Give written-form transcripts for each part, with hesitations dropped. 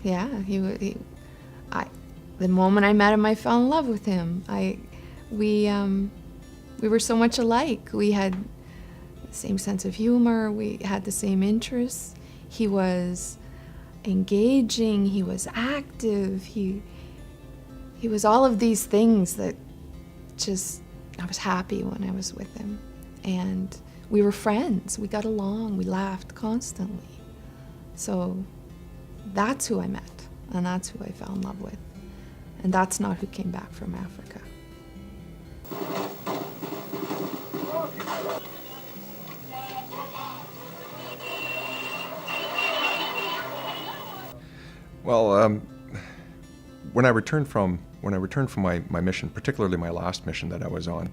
Yeah, the moment I met him, I fell in love with him. We were so much alike. We had the same sense of humor. We had the same interests. He was engaging. He was active. He was all of these things that just, I was happy when I was with him. And we were friends. We got along. We laughed constantly. So that's who I met, and that's who I fell in love with. And that's not who came back from Africa. Well, when I returned from my mission, particularly my last mission that I was on,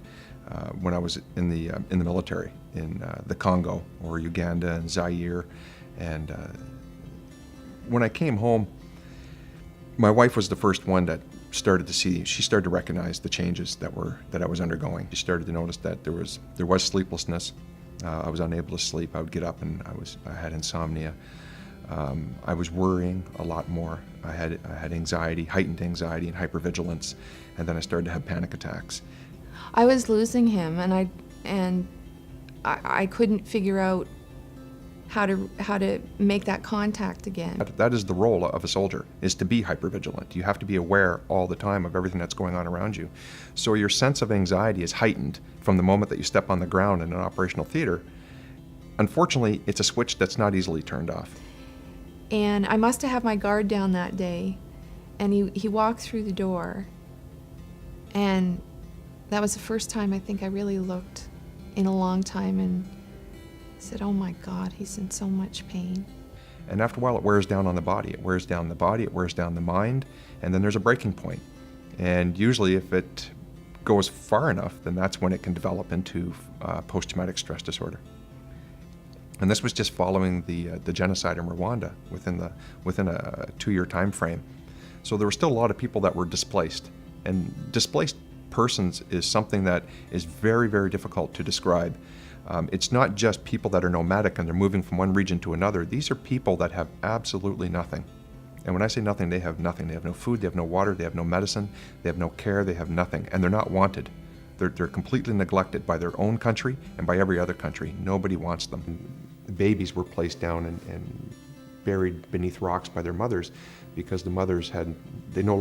when I was in the military in the Congo or Uganda and Zaire, and when I came home, my wife was the first one that started to recognize the changes that I was undergoing. She started to notice that there was sleeplessness. I was unable to sleep. I would get up and I had insomnia. I was worrying a lot more. I had anxiety, heightened anxiety and hypervigilance, and then I started to have panic attacks. I was losing him, and I couldn't figure out how to make that contact again. That is the role of a soldier, is to be hypervigilant. You have to be aware all the time of everything that's going on around you. So your sense of anxiety is heightened from the moment that you step on the ground in an operational theater. Unfortunately, it's a switch that's not easily turned off. And I must have had my guard down that day, and he walked through the door, and that was the first time I think I really looked in a long time and said, oh my God, he's in so much pain. And after a while, it wears down on the body. It wears down the body, it wears down the mind, and then there's a breaking point. And usually if it goes far enough, then that's when it can develop into post-traumatic stress disorder. And this was just following the genocide in Rwanda within a 2-year time frame. So there were still a lot of people that were displaced. And displaced persons is something that is very, very difficult to describe. It's not just people that are nomadic and they're moving from one region to another. These are people that have absolutely nothing. And when I say nothing, they have nothing. They have no food, they have no water, they have no medicine, they have no care, they have nothing. And they're not wanted. They're completely neglected by their own country and by every other country. Nobody wants them. Babies were placed down and buried beneath rocks by their mothers because the mothers they could no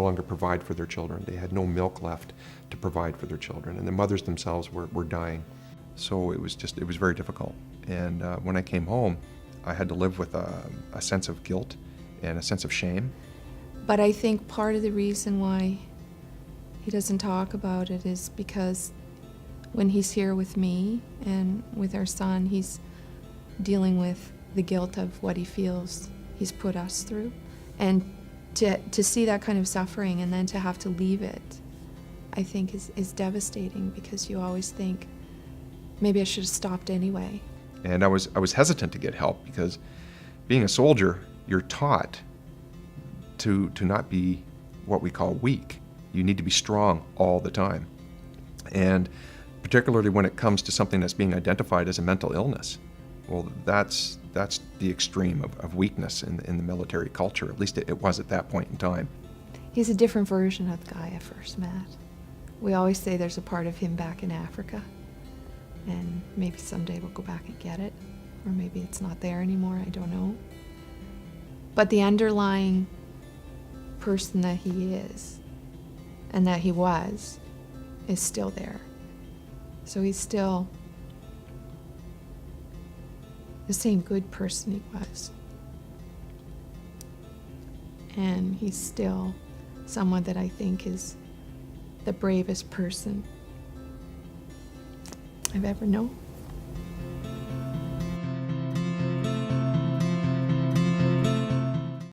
longer provide for their children. They had no milk left to provide for their children, and the mothers themselves were dying. So it was very difficult. And when I came home, I had to live with a sense of guilt and a sense of shame. But I think part of the reason why he doesn't talk about it is because when he's here with me and with our son, he's dealing with the guilt of what he feels he's put us through. And to see that kind of suffering and then to have to leave it, I think is devastating, because you always think, maybe I should have stopped anyway. And I was hesitant to get help, because being a soldier, you're taught to not be what we call weak. You need to be strong all the time. And particularly when it comes to something that's being identified as a mental illness, well, that's the extreme of weakness in the military culture. At least it was at that point in time. He's a different version of the guy I first met. We always say there's a part of him back in Africa, and maybe someday we'll go back and get it, or maybe it's not there anymore, I don't know. But the underlying person that he is, and that he was, is still there. So he's still the same good person he was. And he's still someone that I think is the bravest person I've ever known.